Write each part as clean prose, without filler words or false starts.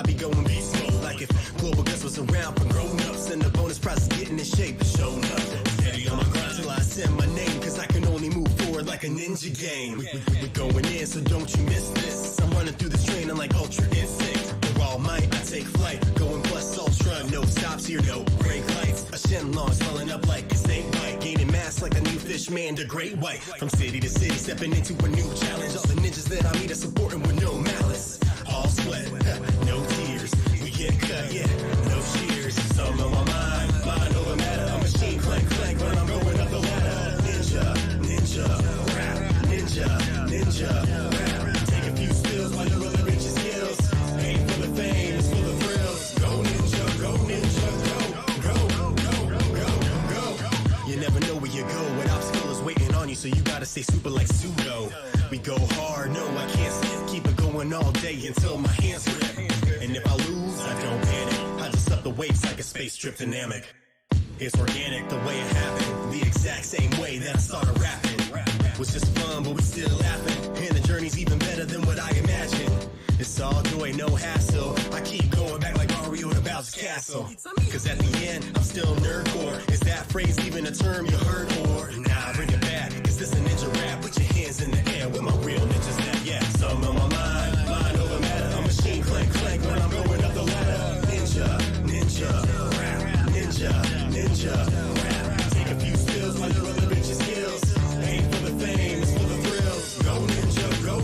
I be going beast mode. Like if global guts was around for grown-ups, and the bonus prize is getting in shape, it's showing up. Steady on my grind till I send my name, cause I can only move forward like a ninja game. We going in, so don't you miss this. I'm running through this training like Ultra Instinct. For all might, I take flight, going plus ultra, no stops here, no brake lights. A Shenlong swelling up like a snake bite, gaining mass like a new fish man to great white. From city to city, stepping into a new challenge. All the ninjas that I meet are supporting with no malice. All sweat, no tears. We get cut, yeah, no cheers. Some on my mind over matter. A machine clank when I'm going up the ladder. Ninja, rap, ninja, rap. Take a few spills while you're relevant your skills. Ain't for the fame, it's for the thrills. Go ninja, go. You never know where you go, what obstacle is waiting on you, so you gotta stay super like pseudo. We go hard, no, I can't skip. Keep it going all day until my hands grip. And if I lose, I don't panic. I just up the weights like a space trip to Amek. It's organic the way it happened, the exact same way that I started rapping. Was just fun, but we still laughing, and the journey's even better than what I imagined. It's all joy, no hassle. I keep going back like Mario to Bowser's Castle. Cause at the end, I'm still nerdcore. Is that phrase even a term you heard? Or nah, bring it back, cause this a ninja rap. Put your hands in the air with my real ninjas that, yeah. Some on my mind over matter. A machine clank when I'm going up the ladder. Ninja, rap, ninja, rap. Take a few spills while you're relevant your skills. Ain't for the fame, it's for the thrills. Go ninja, go.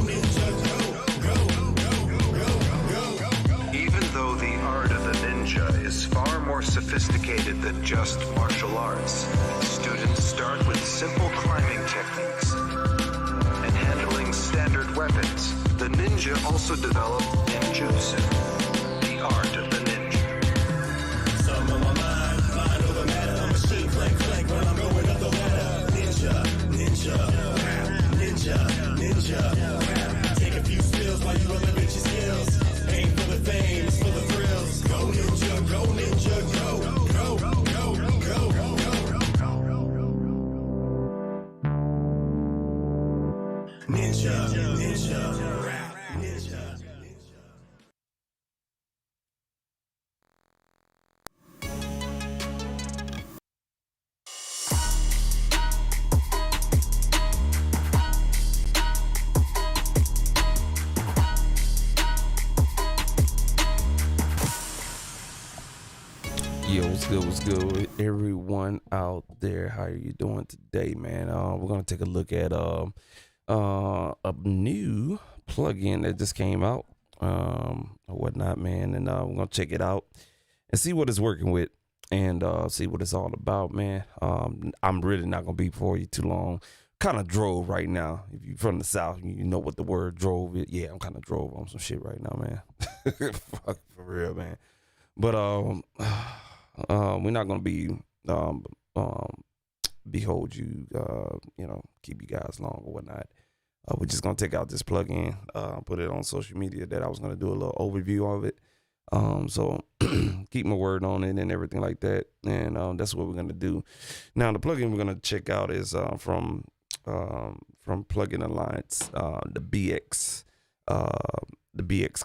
Even though the art of the ninja is far more sophisticated than just martial arts, students start with simple climbing techniques and handling standard weapons. The ninja also developed ninjutsu, the art of the ninja. Some on my mind over matter. A machine clank when I'm going up the ladder. Ninja, rap, ninja, rap. Take a few spills while you relevant your skills. Ain't for the fame, it's for the thrills. Go ninja, go. Ninja, rap, ninja. Yo, what's good with everyone out there? How are you doing today, man? We're gonna take a look at a new plugin that just came out, or whatnot, man, and we're gonna check it out and see what it's working with, and see what it's all about, man. I'm really not gonna be before you too long. Kind of drove right now. If you're from the South, you know what the word drove is. Yeah, I'm kind of drove on some shit right now, man. Fuck, for real, man. But we're not gonna be behold you, keep you guys long or whatnot. We're just gonna take out this plugin, put it on social media that I was gonna do a little overview of it. So keep my word on it and everything like that. And that's what we're gonna do. Now the plugin we're gonna check out is from Plugin Alliance, the BX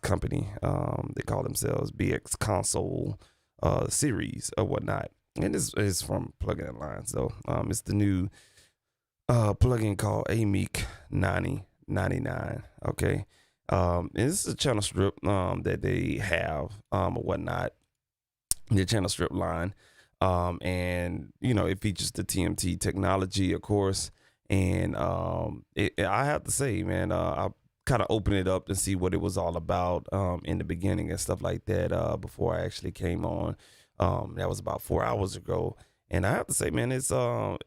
company. They call themselves BX Console series or whatnot, and this is from Plugin Alliance. So it's the new plugin called Amek 9099. Okay, and this is a channel strip that they have or whatnot, the channel strip line, and it features the TMT technology, of course. And I have to say, man, I kind of open it up and see what it was all about in the beginning and stuff like that before I actually came on. That was about 4 hours ago, and I have to say, man, it's a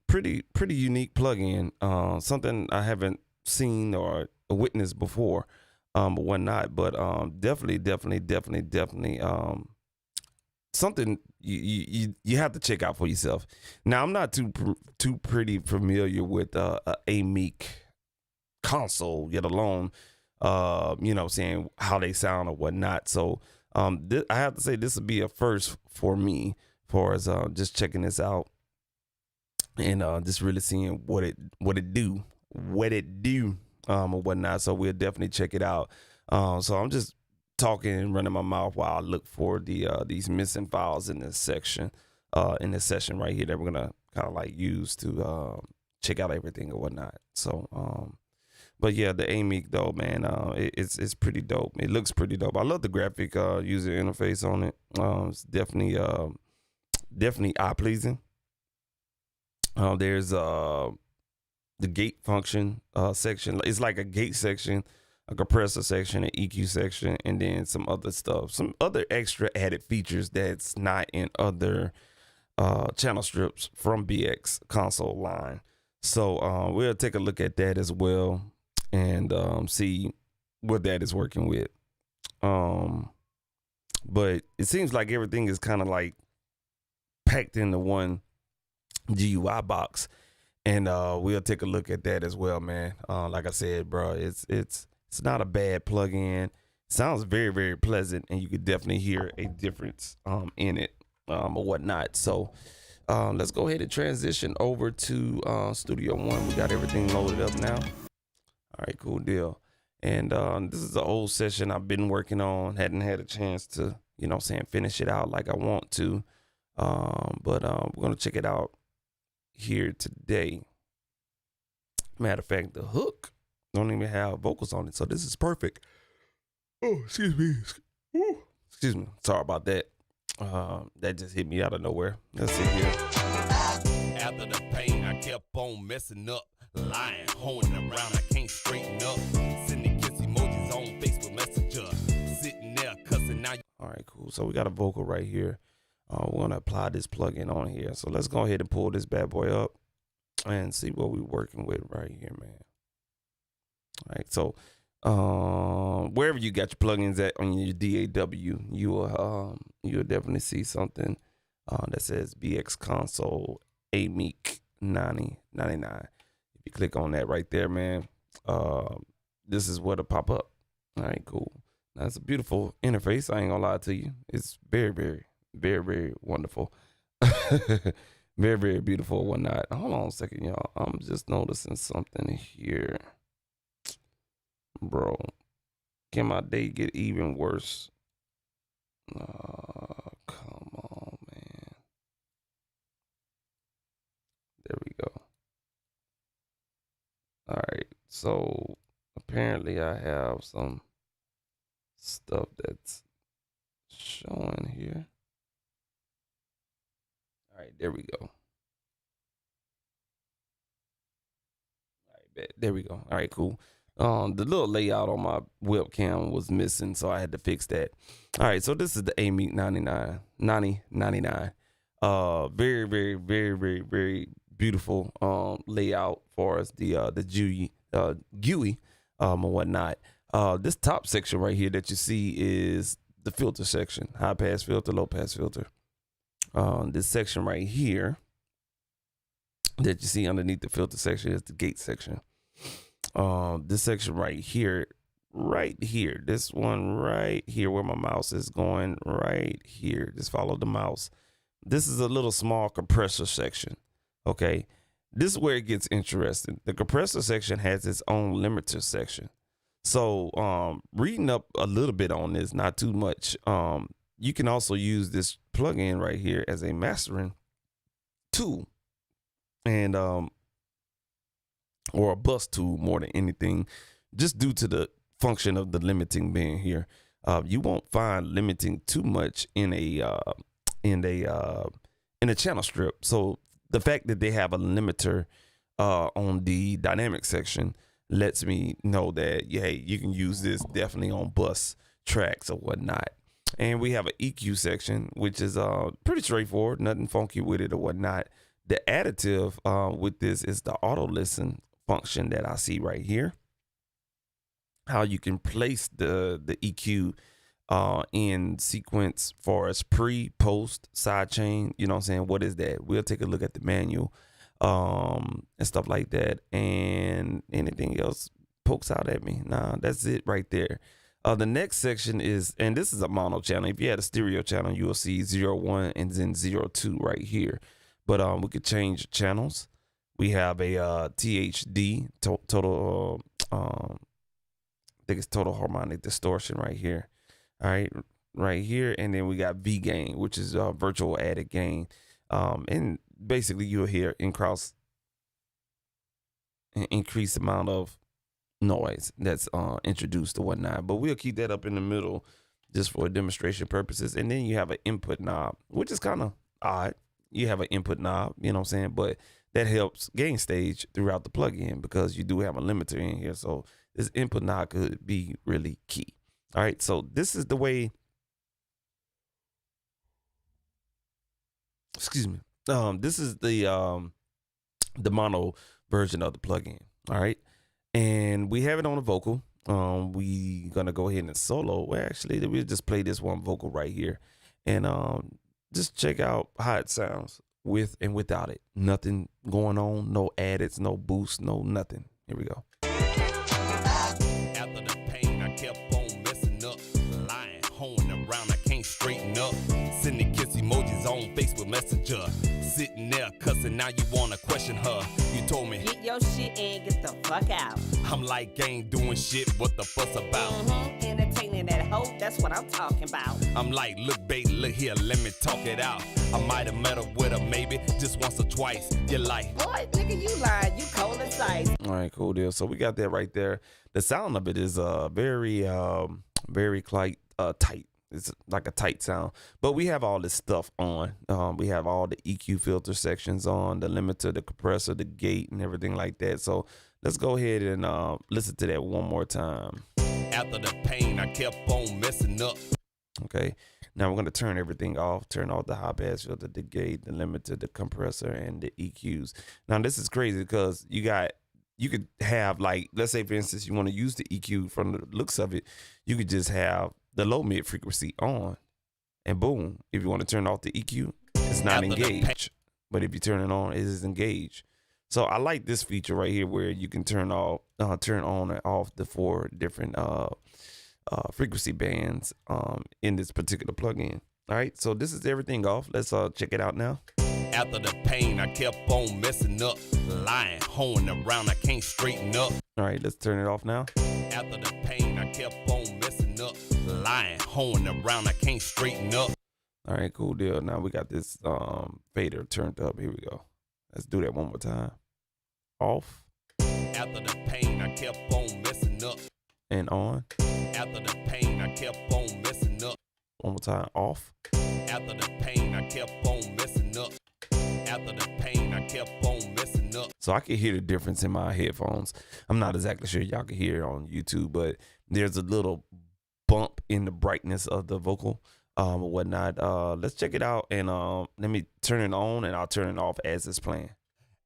pretty unique plugin, something I haven't seen or witnessed before, or whatnot. But definitely something you have to check out for yourself. Now, I'm not too pretty familiar with Amek console, yet alone saying how they sound or whatnot. So I have to say this would be a first for me, for as just checking this out and just really seeing what it do or whatnot. So we'll definitely check it out. So I'm just talking and running my mouth while I look for the these missing files in this section, in this session right here that we're gonna kind of like use to check out everything or whatnot. So, but yeah, the Amek though, man, it's pretty dope. It looks pretty dope. I love the graphic user interface on it. It's definitely eye pleasing. There's the gate function section. It's like a gate section, a compressor section, an EQ section, and then some other stuff, some other extra added features that's not in other channel strips from BX console line. So we'll take a look at that as well and see what that is working with. But it seems like everything is kind of like packed into one GUI box, and we'll take a look at that as well, man. Like I said, bro, it's not a bad plugin. It sounds very, very pleasant, and you could definitely hear a difference in it or whatnot. So let's go ahead and transition over to Studio One. We got everything loaded up now. All right, cool deal. And this is the old session I've been working on. Hadn't had a chance to, finish it out like I want to. But we're gonna check it out here today. Matter of fact, the hook don't even have vocals on it, so this is perfect. Oh, excuse me. Ooh. Excuse me. Sorry about that. That just hit me out of nowhere. Let's see here. After the pain, I kept on messing up, lying, hoeing around. I can't straighten up. Sending kiss emojis on Facebook Messenger. Sitting there cussing now. All right, cool. So we got a vocal right here. We're gonna apply this plugin on here. So let's go ahead and pull this bad boy up and see what we're working with right here, man. All right, so wherever you got your plugins at on your DAW, you'll definitely see something that says BX Console Amek 9099. If you click on that right there, man, this is what'll pop up. All right, cool. Now it's a beautiful interface. I ain't gonna lie to you. It's very, very, very, very wonderful. Very, very beautiful and whatnot. Hold on a second, y'all. I'm just noticing something here. Bro, can my day get even worse? Come on, man. There we go. All right, so apparently I have some stuff that's showing here. All right, there we go. All right, there we go. All right, cool. The little layout on my webcam was missing, so I had to fix that. All right, so this is the Amek 9099. Very, very, very, very, very beautiful layout for us. The GUI and whatnot. This top section right here that you see is the filter section: high pass filter, low pass filter. This section right here that you see underneath the filter section is the gate section. This section right here, this one right here where my mouse is going right here. Just follow the mouse. This is a little small compressor section. Okay. This is where it gets interesting. The compressor section has its own limiter section. So, reading up a little bit on this, not too much. You can also use this plugin right here as a mastering tool. And, or a bus tool more than anything, just due to the function of the limiting being here. You won't find limiting too much in a channel strip. So the fact that they have a limiter on the dynamic section lets me know that, yeah, hey, you can use this definitely on bus tracks or whatnot. And we have an EQ section, which is pretty straightforward, nothing funky with it or whatnot. The additive with this is the auto listen function that I see right here. How you can place the EQ in sequence for us pre, post, sidechain. You know what I'm saying? What is that? We'll take a look at the manual and stuff like that. And anything else pokes out at me. Nah, that's it right there. The next section is, and this is a mono channel. If you had a stereo channel, you will see 01 and then 02 right here. But we could change channels. We have a THD, total, I think it's total harmonic distortion right here. All right, right here, and then we got V gain, which is virtual added gain. And basically you'll hear increased amount of noise that's introduced or whatnot. But we'll keep that up in the middle just for demonstration purposes. And then you have an input knob, which is kind of odd. You have an input knob, you know what I'm saying? But that helps gain stage throughout the plugin because you do have a limiter in here. So this input knob could be really key. All right, so this is the way, excuse me. This is the mono version of the plugin. All right. And we have it on a vocal. We gonna go ahead and solo. Well, actually, we'll just play this one vocal right here, and just check out how it sounds with and without it. Nothing going on, no addeds, no boost, no nothing. Here we go. After the pain, I kept on messing up, lying, hoeing around, I can't straighten up. Sending kiss emojis on Facebook Messenger. Sitting there cussing, now you wanna question her. You told me, get your shit and get the fuck out. I'm like, ain't doing shit, what the fuss about? Entertaining that hoe, that's what I'm talking about. I'm like, look, babe, look here, let me talk it out. I might have met her with her maybe just once or twice. You're like, boy, nigga, you lying, you cold as ice. All right, cool deal. So we got that right there. The sound of it is very tight. It's like a tight sound, but we have all this stuff on. We have all the EQ filter sections on, the limiter, the compressor, the gate, and everything like that. So let's go ahead and listen to that one more time. After the pain, I kept on messing up. Okay, now we're gonna turn everything off. Turn off the high pass filter, the gate, the limiter, the compressor, and the EQs. Now this is crazy because you could have, like, let's say for instance you want to use the EQ. From the looks of it, you could just have the low mid frequency on, and boom, if you want to turn off the EQ, it's not engaged. But if you turn it on, it is engaged. So I like this feature right here where you can turn on and off the 4 different frequency bands in this particular plugin. All right, so this is everything off. Let's check it out now. After the pain, I kept on messing up, lying, hoeing around, I can't straighten up. All right, let's turn it off now. After the pain, I kept on messing up, lying, hoeing around, I can't straighten up. All right, cool deal. Now we got this fader turned up. Here we go. Let's do that one more time. Off. After the pain, I kept on messing up. And on. After the pain, I kept on messing up. One more time. Off. After the pain, I kept on messing up. After the pain, I kept on messing up. So I can hear the difference in my headphones. I'm not exactly sure y'all can hear it on YouTube, but there's a little bump in the brightness of the vocal or whatnot. Let's check it out, and let me turn it on, and I'll turn it off as it's playing.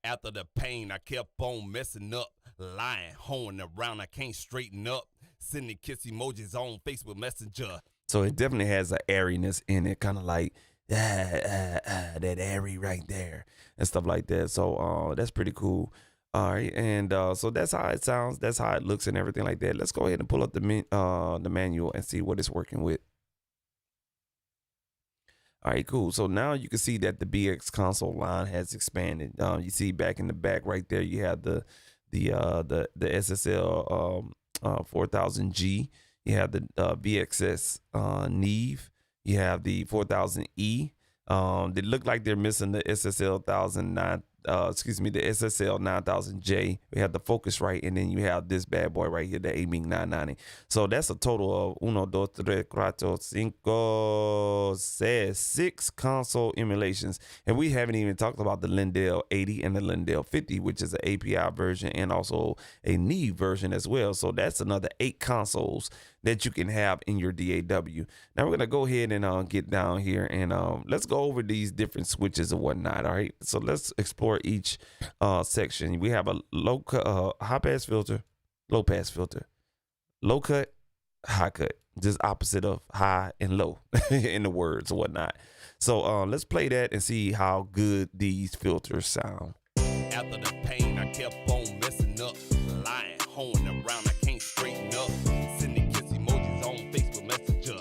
After the pain, I kept on messing up, lying, hoeing around, I can't straighten up. Sending kiss emojis on Facebook Messenger. So it definitely has an airiness in it, kind of like that airy right there and stuff like that. So that's pretty cool. All right, and so that's how it sounds. That's how it looks and everything like that. Let's go ahead and pull up the manual and see what it's working with. All right, cool. So now you can see that the BX console line has expanded. You see back in the back right there, you have the SSL 4000G. You have the VXS Neve. You have the 4000E. They look like they're missing the SSL 1009. The SSL 9000J. We have the Focusrite, and then you have this bad boy right here, the Amek 990. So that's a total of 1, 2, 3, 4, 5, 6 console emulations. And we haven't even talked about the Lindell 80 and the Lindell 50, which is an API version and also a Neve version as well. So that's another 8 consoles that you can have in your DAW. Now we're gonna go ahead and get down here and let's go over these different switches and whatnot. All right, so let's explore each section. We have a high pass filter, low pass filter, low cut, high cut, just opposite of high and low in the words and whatnot. So let's play that and see how good these filters sound. After the pain, I kept on messing up, lying, hoeing around, I can't straighten up. Sending kiss emojis on Facebook Messenger.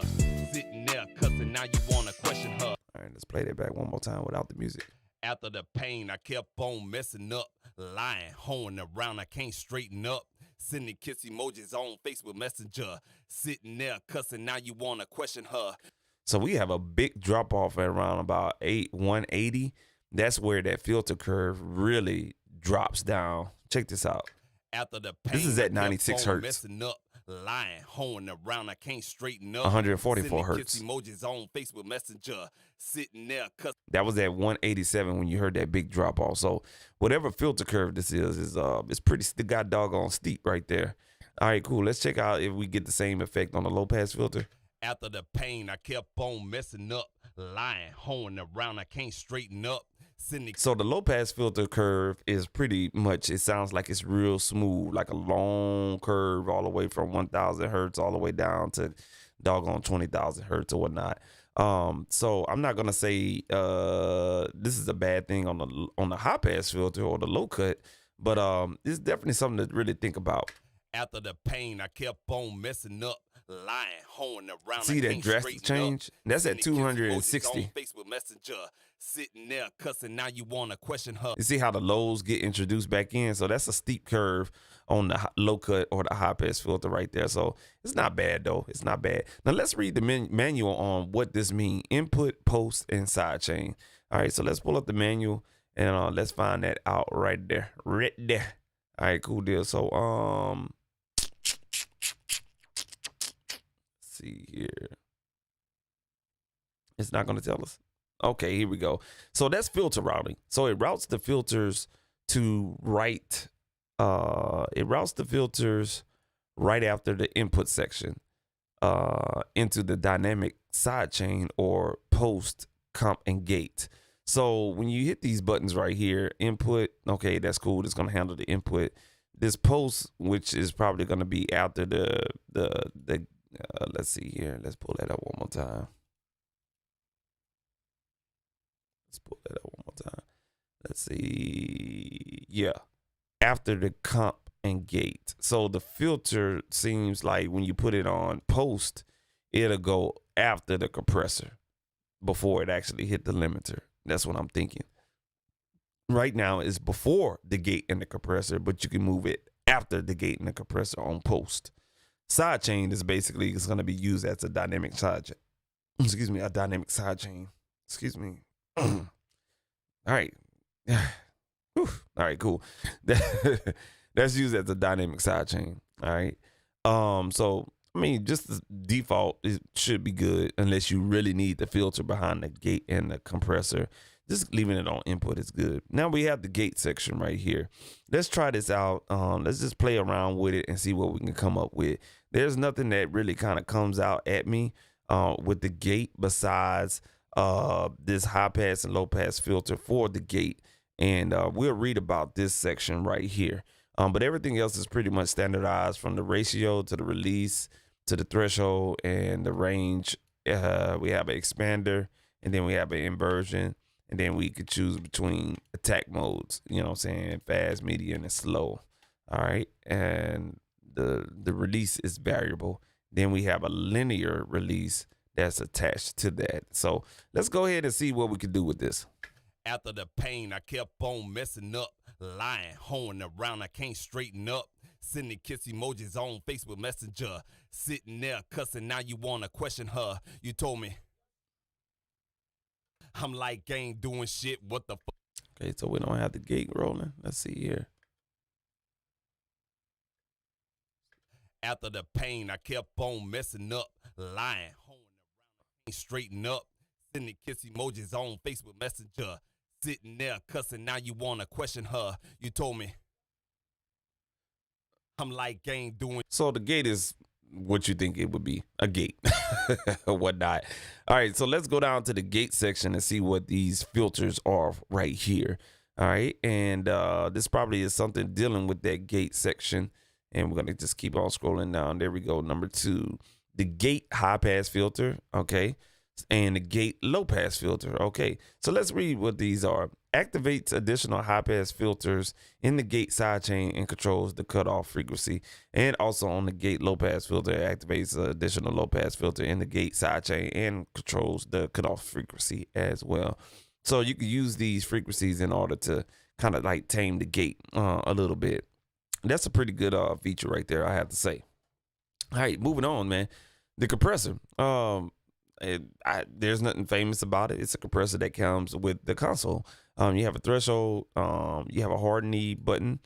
Sitting there cussing, now you wanna question her. All right, let's play that back one more time without the music. After the pain, I kept on messing up, lying, hoeing around, I can't straighten up. Sending kiss emojis on Facebook Messenger. Sitting there cussing, now you want to question her. So we have a big drop off at around about 180. That's where that filter curve really drops down. Check this out. After the This is at 96 hertz. Messing up, lying, hoeing around, I can't straighten up. 144 hertz. Kiss emojis on Facebook Messenger. Sitting there cussing. That was at 187 when you heard that big drop off. So whatever filter curve this is it's pretty still got doggone steep right there. All right, cool. Let's check out if we get the same effect on the low pass filter. After the pain, I kept on messing up, lying, hoeing around, I can't straighten up. So the low pass filter curve is pretty much, it sounds like it's real smooth, like a long curve all the way from 1,000 hertz all the way down to doggone 20,000 hertz or whatnot. So I'm not gonna say this is a bad thing on the high pass filter or the low cut, but it's definitely something to really think about. After the pain, I kept on messing up, lying, hoeing around. See that drastic change? That's at 260. Facebook Messenger, sitting there cussing. Now you want to question her. You see how the lows get introduced back in? So that's a steep curve on the low cut or the high pass filter right there. So it's not bad though. It's not bad. Now let's read the manual on what this means: input, post, and sidechain. All right, so let's pull up the manual and let's find that out right there. Right there. All right, cool deal. So see here. It's not going to tell us. Okay, here we go. So that's filter routing. So it routes the filters to right. It routes the filters right after the input section into the dynamic sidechain or post, comp, and gate. So when you hit these buttons right here, input, okay, that's cool. It's going to handle the input. This post, which is probably going to be after the let's see here. Let's pull that up one more time. Let's pull that up one more time. Let's see. Yeah. After the comp and gate. So the filter seems like when you put it on post, it'll go after the compressor before it actually hit the limiter. That's what I'm thinking. Right now it's before the gate and the compressor, but you can move it after the gate and the compressor on post. Sidechain is basically it's going to be used as a dynamic side. Excuse me, a dynamic sidechain. Excuse me. All right. All right, cool. That's used as a dynamic sidechain. All right. So I mean, just the default, it should be good unless you really need the filter behind the gate and the compressor. Just leaving it on input is good. Now we have the gate section right here. Let's try this out. Let's just play around with it and see what we can come up with. There's nothing that really kind of comes out at me with the gate besides this high pass and low pass filter for the gate. And we'll read about this section right here. But everything else is pretty much standardized from the ratio to the release to the threshold and the range. We have an expander and then we have an inversion. And then we could choose between attack modes, you know what I'm saying? Fast, medium, and slow. All right. And the release is variable. Then we have a linear release that's attached to that. So let's go ahead and see what we can do with this. After the pain, I kept on messing up, lying, hoeing around, I can't straighten up. Sending kiss emojis on Facebook Messenger. Sitting there cussing, now you want to question her. You told me I'm like ain't doing shit. What the fuck? Okay, so we don't have the gate rolling. Let's see here. After the pain, I kept on messing up, lying, hoeing around, straighten up, sending kiss emojis on Facebook Messenger. Sitting there cussing, now you want to question her. You told me I'm like ain't doing. So the gate is what you think it would be, a gate or whatnot. All right, so let's go down to the gate section and see what these filters are right here. All right, and this probably is something dealing with that gate section, and we're gonna just keep on scrolling down. There we go. Number 2, the gate high pass filter. Okay, and the gate low pass filter. Okay, so let's read what these are. Activates additional high pass filters in the gate sidechain and controls the cutoff frequency. And also on the gate low pass filter, activates additional low pass filter in the gate sidechain and controls the cutoff frequency as well. So you can use these frequencies in order to kind of like tame the gate a little bit. That's a pretty good feature right there, I have to say. All right, moving on, man. The compressor. There's nothing famous about it. It's a compressor that comes with the console. You have a threshold. You have a hard knee button.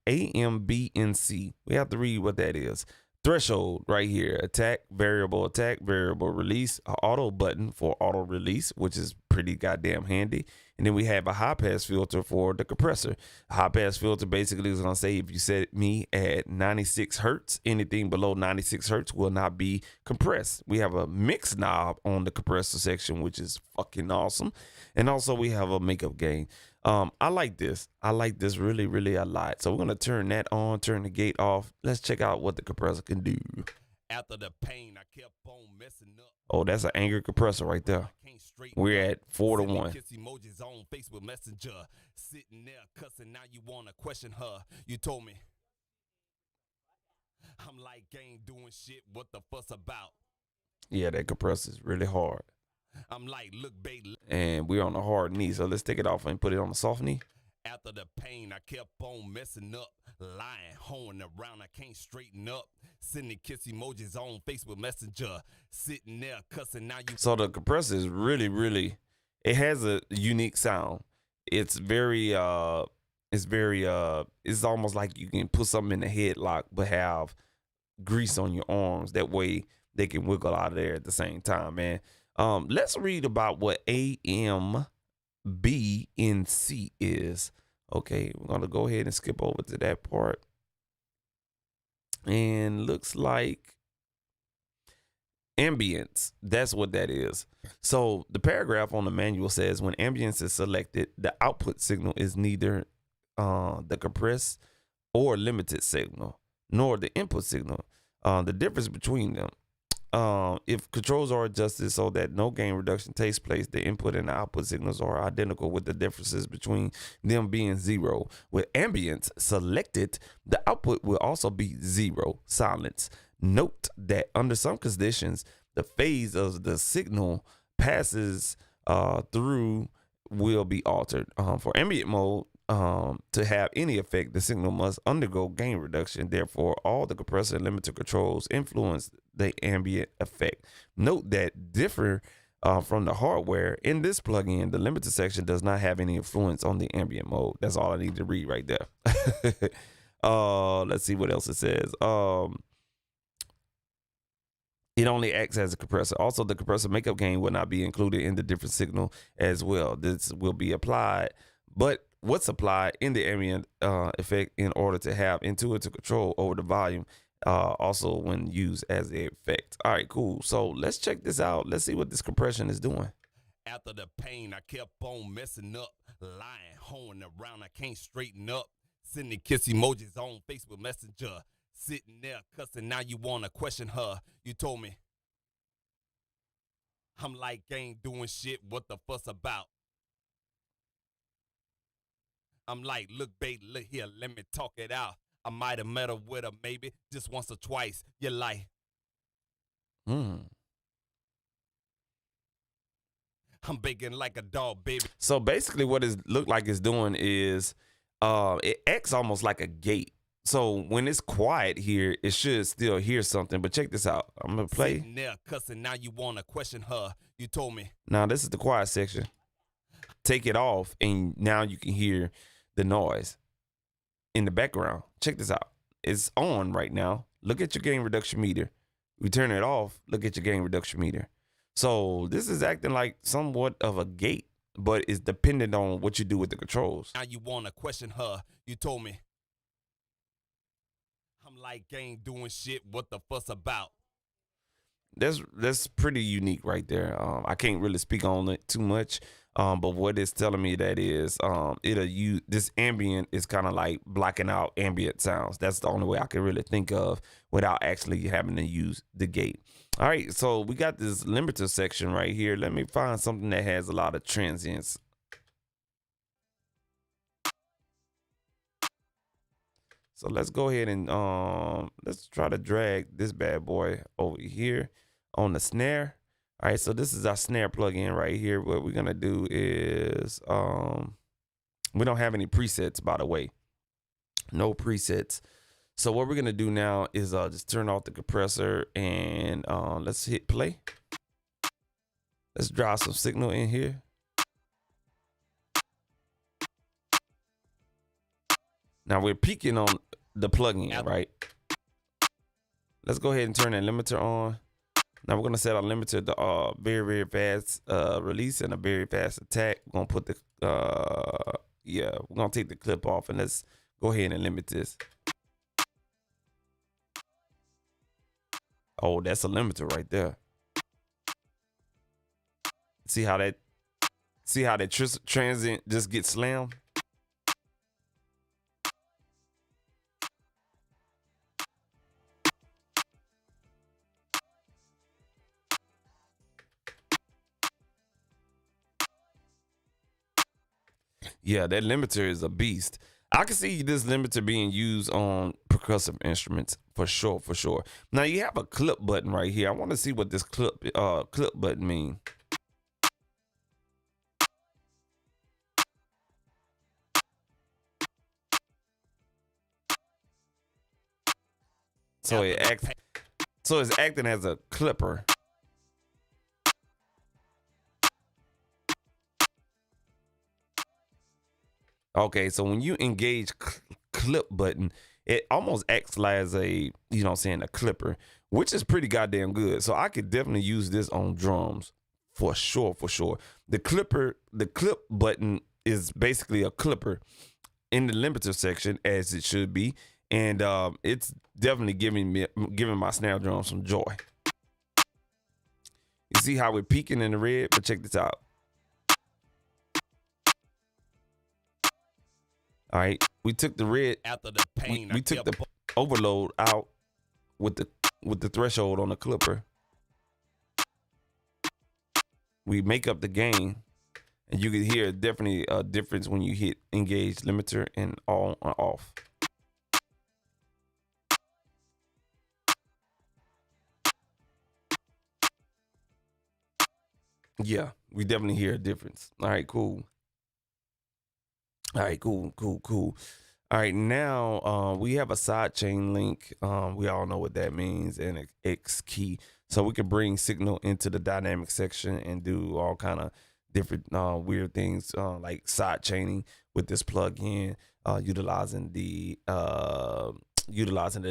AMBNC. We have to read what that is. Threshold right here. Attack, variable release. A auto button for auto release, which is pretty goddamn handy. And then we have a high pass filter for the compressor. A high pass filter basically is going to say if you set me at 96 hertz, anything below 96 hertz will not be compressed. We have a mix knob on the compressor section, which is fucking awesome. And also we have a makeup gain. I like this. I like this really, really a lot. So we're going to turn that on, turn the gate off. Let's check out what the compressor can do. After the pain, I kept on messing up. Oh, that's an angry compressor right there. We're at 4-1. Kiss emojis on Facebook Messenger. Sitting there cussing, now you want to question her. You told me. I'm like, ain't doing shit, what the fuss about? Yeah, that compressor is really hard. I'm like, look, baby. And we're on a hard knee, so let's take it off and put it on the soft knee. After the pain, I kept on messing up. Lying, hoeing around, I can't straighten up. Sending kiss emojis on Facebook Messenger. Sitting there cussing, now you. So the compressor is really, really, it has a unique sound. It's very, it's almost like you can put something in the headlock, but have grease on your arms. That way they can wiggle out of there at the same time, man. Let's read about what AMBNC is. Okay, we're going to go ahead and skip over to that part. And looks like ambience. That's what that is. So the paragraph on the manual says when ambience is selected, the output signal is neither the compressed or limited signal, nor the input signal. The difference between them. If controls are adjusted so that no gain reduction takes place, the input and the output signals are identical with the differences between them being zero. With ambience selected, the output will also be zero, silence. Note that under some conditions, the phase of the signal passes through will be altered. For ambient mode, to have any effect, the signal must undergo gain reduction. Therefore, all the compressor and limiter controls influence the ambient effect. Note that differ from the hardware in this plugin, the limiter section does not have any influence on the ambient mode. That's all I need to read right there. Let's see what else it says. It only acts as a compressor. Also, the compressor makeup gain will not be included in the different signal as well. This will be applied, but what's applied in the ambient effect in order to have intuitive control over the volume, also when used as the effect. All right, cool. So let's check this out. Let's see what this compression is doing. After the pain, I kept on messing up. Lying, hoeing around, I can't straighten up. Sending kiss emojis on Facebook Messenger. Sitting there cussing, now you want to question her. You told me. I'm like, ain't doing shit, what the fuss about? I'm like, look, babe, look here, let me talk it out. I might have met her with her maybe just once or twice. You're like, I'm baking like a dog, baby. So basically what it looked like it's doing is it acts almost like a gate. So when it's quiet here, it should still hear something. But check this out. I'm going to play. Sitting there cussing, now you want to question her. You told me. Now this is the quiet section. Take it off and now you can hear the noise in the background. Check this out. It's on right now. Look at your gain reduction meter. We turn it off. Look at your gain reduction meter. So this is acting like somewhat of a gate, but it's dependent on what you do with the controls. Now you want to question her. You told me. I'm like, ain't doing shit, what the fuss about? That's pretty unique right there. I can't really speak on it too much. But what it's telling me that is, it'll use this ambient is kind of like blocking out ambient sounds. That's the only way I can really think of without actually having to use the gate. All right, so we got this limiter section right here. Let me find something that has a lot of transients. So let's go ahead and let's try to drag this bad boy over here on the snare. All right, so this is our snare plugin right here. What we're gonna do is we don't have any presets, by the way. No presets. So what we're gonna do now is just turn off the compressor and let's hit play. Let's drop some signal in here. Now we're peaking on the plugin, right? Let's go ahead and turn that limiter on. Now we're gonna set our limiter to very, very fast release and a very fast attack. We're gonna put the we're gonna take the clip off and let's go ahead and limit this. Oh, that's a limiter right there. See how that transient just gets slammed? Yeah, that limiter is a beast. I can see this limiter being used on percussive instruments for sure, for sure. Now you have a clip button right here. I want to see what this clip button means. So it's acting as a clipper. Okay, so when you engage clip button, it almost acts like as a, a clipper, which is pretty goddamn good. So I could definitely use this on drums for sure, for sure. The clip button is basically a clipper in the limiter section, as it should be. And it's definitely giving my snare drum some joy. You see how we're peaking in the red? But check this out. All right, we took the red After the pain, we took the overload out with the threshold on the clipper. We make up the gain, and you can hear definitely a difference when you hit engage limiter and on or off. Yeah, we definitely hear a difference. All right, cool. All right, cool. All right, now we have a sidechain link. We all know what that means, and an X key. So we can bring signal into the dynamic section and do all kind of different weird things like sidechaining with this plugin, utilizing the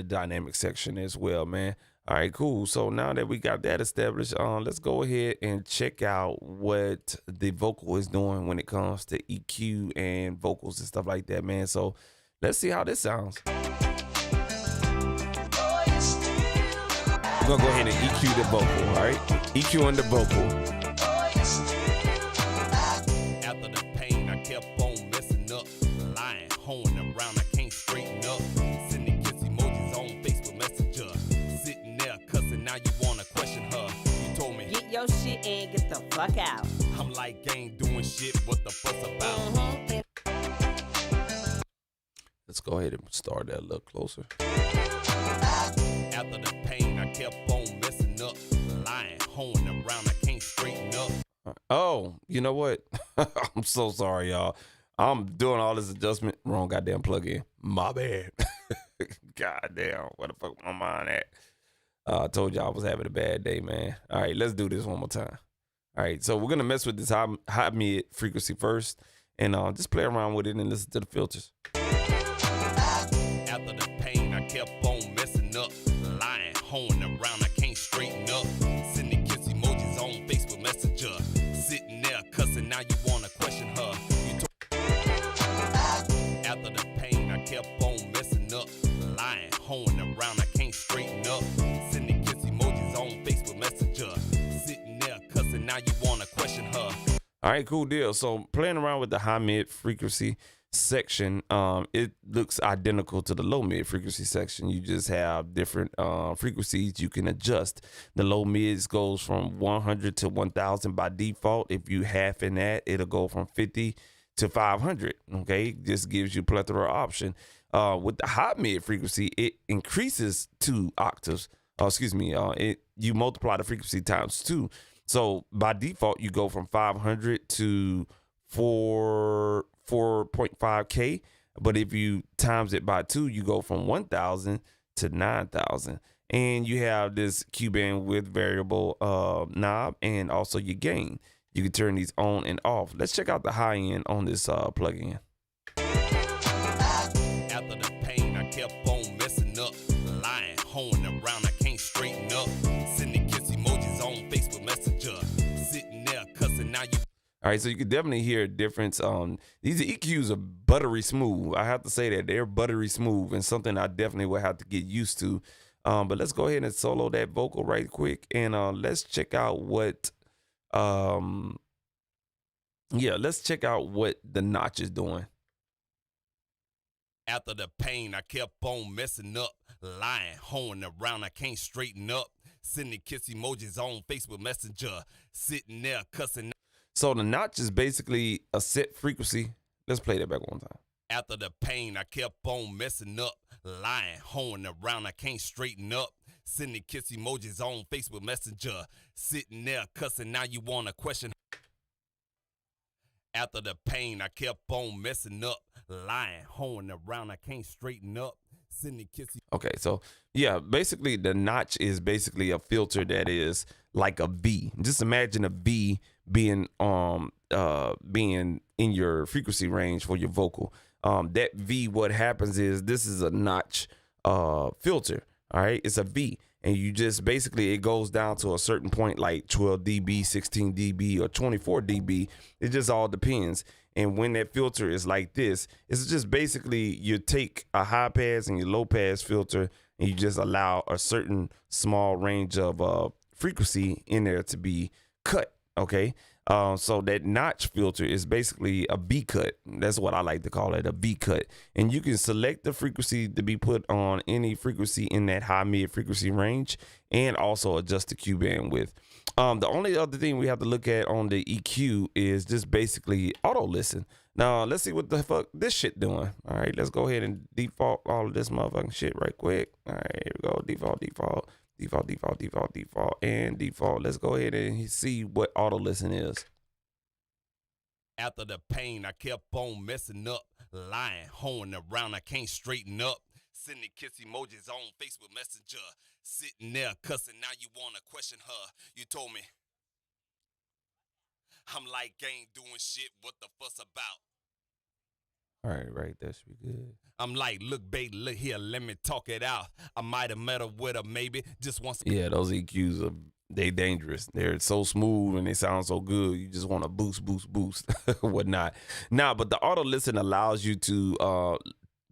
dynamic section as well, man. All right, cool. So now that we got that established, let's go ahead and check out what the vocal is doing when it comes to EQ and vocals and stuff like that, man. So let's see how this sounds. We're gonna go ahead and EQ the vocal, all right? EQ on the vocal. After the pain, I kept on messing up, lying, hoeing around, I can't straighten up. Sending kiss emojis on Facebook Messenger. Sitting there cussing, now you wanna question her. You told me, Get your shit and get the fuck out. I'm like, ain't doing shit, what the fuss about? Let's go ahead and start that a little closer. After the pain, I kept on messing up, lying, hoeing around, I can't straighten up. Oh, you know what? I'm so sorry, y'all. I'm doing all this adjustment. Wrong goddamn plug-in. My bad. Goddamn. Where the fuck my mind at? I told y'all I was having a bad day, man. All right, let's do this one more time. All right, so we're going to mess with this high mid frequency first and just play around with it and listen to the filters. After the pain, I kept on messing up, lying, hoeing around, I can't straighten up. Sending kiss emojis on Facebook Messenger. Sitting there cussing, now you wanna question her. After the pain, I kept on messing up, lying, hoeing around, I can't straighten up. Sending kiss emojis on Facebook Messenger. Sitting there cussing, now you wanna question her. All right, cool deal. So playing around with the high mid frequency section, it looks identical to the low mid frequency section. You just have different frequencies you can adjust. The low mids goes from 100 to 1000 by default. If you half in that, it'll go from 50 to 500. Okay, this gives you a plethora of option. With the high mid frequency, it increases 2 octaves. You multiply the frequency times 2. So by default, you go from 500 to 4.5K. But if you times it by 2, you go from 1,000 to 9,000. And you have this Q band with variable knob and also your gain. You can turn these on and off. Let's check out the high end on this plugin. After the pain, I kept on messing up, lying, hoeing around, I can't straighten up. Sending kiss emojis on Facebook Messenger, sitting there cussing. Now you. All right, so you can definitely hear a difference. These EQs are buttery smooth. I have to say that they're buttery smooth, and something I definitely will have to get used to. But let's go ahead and solo that vocal right quick, and let's check out what, let's check out what the notch is doing. After the pain, I kept on messing up, lying, hoeing around, I can't straighten up. Sending kiss emojis on Facebook Messenger, sitting there cussing. So the notch is basically a set frequency. Let's play that back one time. After the pain, I kept on messing up, lying, hoeing around, I can't straighten up. Sending kiss emojis on Facebook Messenger, sitting there cussing. Now you want to question. After the pain, I kept on messing up, lying, hoeing around, I can't straighten up. Sending kissy. Okay, so yeah, basically the notch is basically a filter that is like a V. Just imagine a V being being in your frequency range for your vocal. That V, what happens is this is a notch filter. All right, it's a V, and you just basically it goes down to a certain point, like 12 dB, 16 dB, or 24 dB. It just all depends. And when that filter is like this, it's just basically you take a high pass and your low pass filter, and you just allow a certain small range of frequency in there to be cut. Okay. So that notch filter is basically a V cut. That's what I like to call it, a V cut. And you can select the frequency to be put on any frequency in that high mid frequency range, and also adjust the Q band width. The only other thing we have to look at on the EQ is just basically auto listen. Now let's see what the fuck this shit doing. All right, let's go ahead and default all of this motherfucking shit right quick. All right, here we go. Default, and default. Let's go ahead and see what auto listen is. After the pain, I kept on messing up, lying, hoeing around, I can't straighten up. Sending kiss emojis on Facebook Messenger, sitting there cussing. Now you want to question her. You told me. I'm like, ain't doing shit. What the fuss about? All right, that should be good. I'm like, look, babe, look here, let me talk it out. I might have met her with her, maybe just once. Yeah, those EQs are they dangerous. They're so smooth and they sound so good. You just want to boost, whatnot. Now, but the auto listen allows you to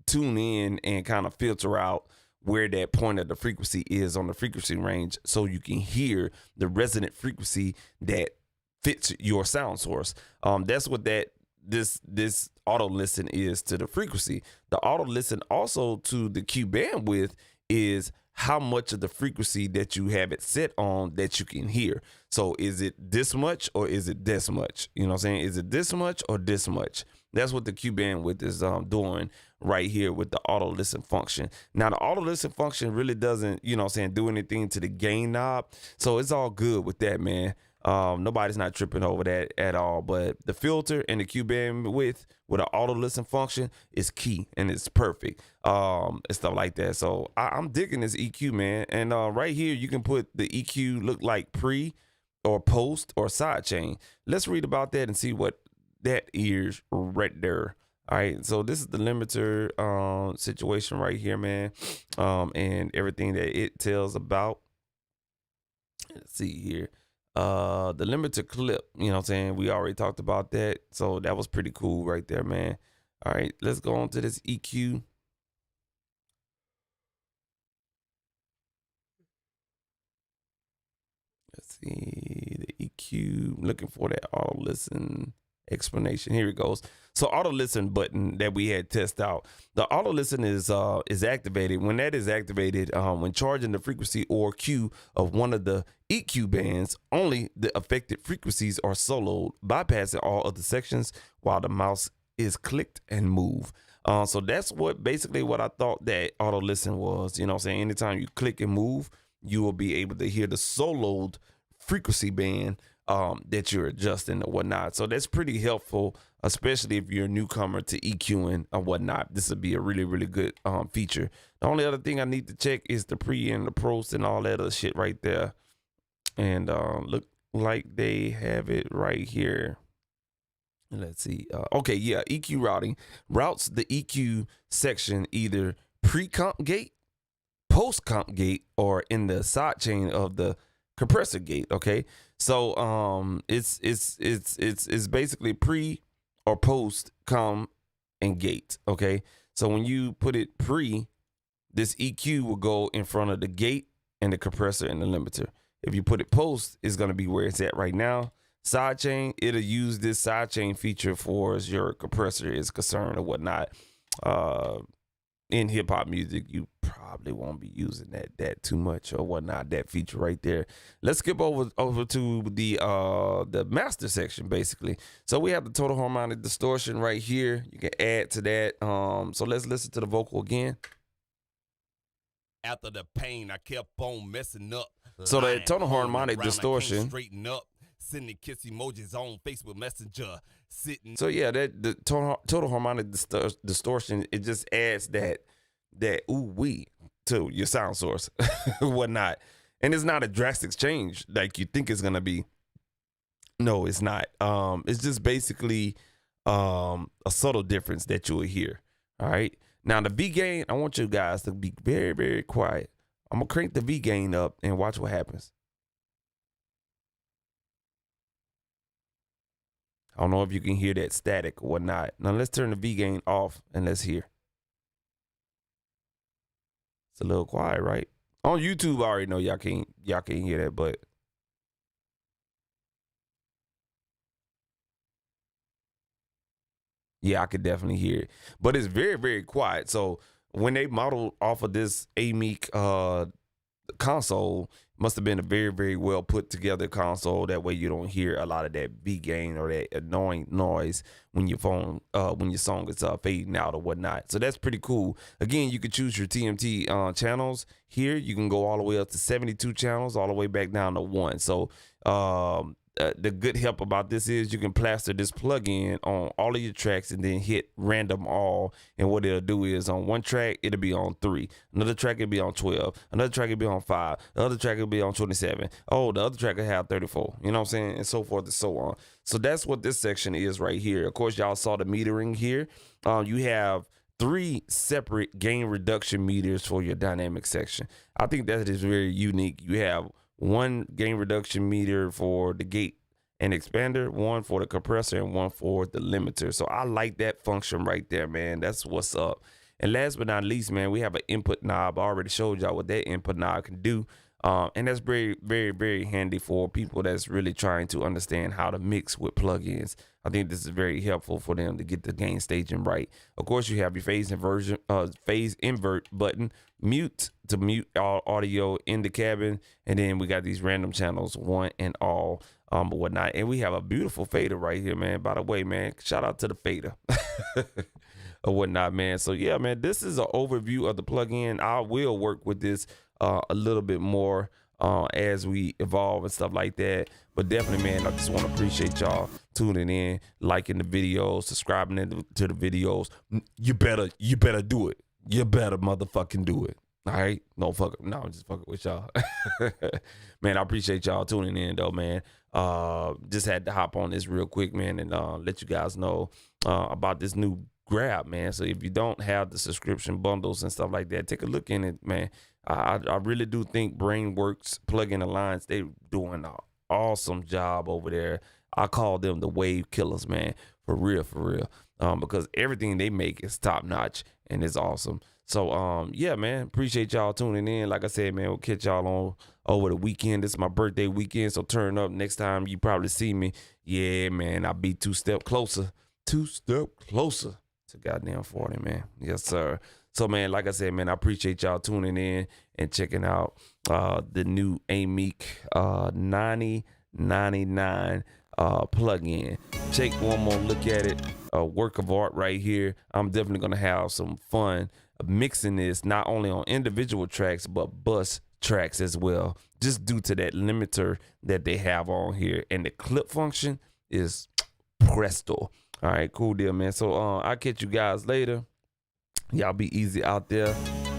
tune in and kind of filter out where that point of the frequency is on the frequency range, so you can hear the resonant frequency that fits your sound source. That's what this auto listen is to the frequency. The auto listen also to the Q bandwidth is how much of the frequency that you have it set on that you can hear. So is it this much or is it this much? You know what I'm saying? Is it this much or this much? That's what the Q bandwidth is doing right here with the auto listen function. Now the auto listen function really doesn't, you know what I'm saying, do anything to the gain knob. So it's all good with that, man. Nobody's not tripping over that at all, but the filter and the Q bandwidth with an auto listen function is key and it's perfect, and stuff like that. So I'm digging this EQ, man. And right here you can put the EQ look like pre or post or sidechain. Let's read about that and see what that is right there. All right, so this is the limiter situation right here, man, and everything that it tells about. Let's see here. The limiter clip, you know what I'm saying? We already talked about that. So that was pretty cool right there, man. All right, let's go on to this EQ. Let's see the EQ. I'm looking for that auto listen explanation. Here it goes. So auto listen button that we had test out. The auto listen is activated. When that is activated, when charging the frequency or Q of one of the EQ bands, only the affected frequencies are soloed, bypassing all other sections while the mouse is clicked and moved. So that's basically what I thought that auto listen was. You know what I'm saying? Anytime you click and move, you will be able to hear the soloed frequency band that you're adjusting or whatnot. So that's pretty helpful, especially if you're a newcomer to EQing or whatnot. This would be a really, really good feature. The only other thing I need to check is the pre and the post and all that other shit right there. And look like they have it right here. Let's see. Okay, yeah, EQ routing routes the EQ section either pre-comp gate, post-comp gate, or in the sidechain of the compressor gate. Okay, so it's basically pre or post comp and gate. Okay, so when you put it pre, this EQ will go in front of the gate and the compressor and the limiter. If you put it post, it's gonna be where it's at right now. Sidechain, it'll use this sidechain feature for as your compressor is concerned or whatnot. In hip hop music, you probably won't be using that too much or whatnot. That feature right there. Let's skip over to the master section basically. So we have the total harmonic distortion right here. You can add to that. So let's listen to the vocal again. After the pain, I kept on messing up. So that total harmonic distortion. Straighten up. Sending kiss emojis on Facebook Messenger. Sitting. So yeah, that the total harmonic distortion, it just adds that ooh wee to your sound source, whatnot. And it's not a drastic change like you think it's gonna be. No, it's not. It's just basically a subtle difference that you will hear. All right. Now the V gain, I want you guys to be very, very quiet. I'm gonna crank the V gain up and watch what happens. I don't know if you can hear that static or whatnot. Now let's turn the V gain off and let's hear. It's a little quiet, right? On YouTube, I already know y'all can't hear that, but yeah, I could definitely hear it. But it's very, very quiet. So when they modeled off of this Amek console, must have been a very, very well put together console. That way you don't hear a lot of that V gain or that annoying noise when your phone, when your song is fading out or whatnot. So that's pretty cool. Again, you can choose your TMT channels here. You can go all the way up to 72 channels, all the way back down to 1. So the good help about this is you can plaster this plugin on all of your tracks and then hit random all. And what it'll do is on one track, it'll be on 3. Another track will be on 12. Another track will be on 5. The other track will be on 27. Oh, the other track will have 34. You know what I'm saying? And so forth and so on. So that's what this section is right here. Of course, y'all saw the metering here. You have 3 separate gain reduction meters for your dynamic section. I think that is very unique. You have 1 gain reduction meter for the gate and expander, 1 for the compressor, and 1 for the limiter. So I like that function right there, man. That's what's up. And last but not least, man, we have an input knob. I already showed y'all what that input knob can do. And that's very, very, very handy for people that's really trying to understand how to mix with plugins. I think this is very helpful for them to get the gain staging right. Of course, you have your phase invert button, mute to mute all audio in the cabin, and then we got these random channels, 1 and all, whatnot. And we have a beautiful fader right here, man. By the way, man, shout out to the fader or whatnot, man. So yeah, man, this is an overview of the plugin. I will work with this a little bit more as we evolve and stuff like that. But definitely, man, I just want to appreciate y'all tuning in, liking the videos, subscribing to the videos. You better do it. You better motherfucking do it. All right? No, I'm just fucking with y'all. Man, I appreciate y'all tuning in, though, man. Just had to hop on this real quick, man, and let you guys know about this new grab, man. So if you don't have the subscription bundles and stuff like that, take a look in it, man. I really do think BrainWorks Plugin Alliance, they doing an awesome job over there. I call them the wave killers, man, for real, because everything they make is top notch and it's awesome. So yeah, man, appreciate y'all tuning in. Like I said, man, we'll catch y'all on over the weekend. This is my birthday weekend, so turn up next time you probably see me. Yeah, man, I'll be 2 steps closer to goddamn 40, man. Yes, sir. So, man, like I said, man, I appreciate y'all tuning in and checking out the new Amek 9099 plugin. Take one more look at it. A work of art right here. I'm definitely going to have some fun mixing this not only on individual tracks, but bust tracks as well, just due to that limiter that they have on here. And the clip function is presto. All right, cool deal, man. So I'll catch you guys later. Y'all be easy out there.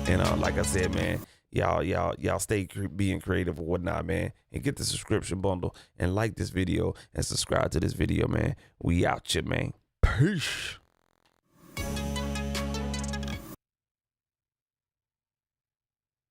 And like I said, man, y'all stay being creative or whatnot, man. And get the subscription bundle and like this video and subscribe to this video, man. We out here, man. Peace.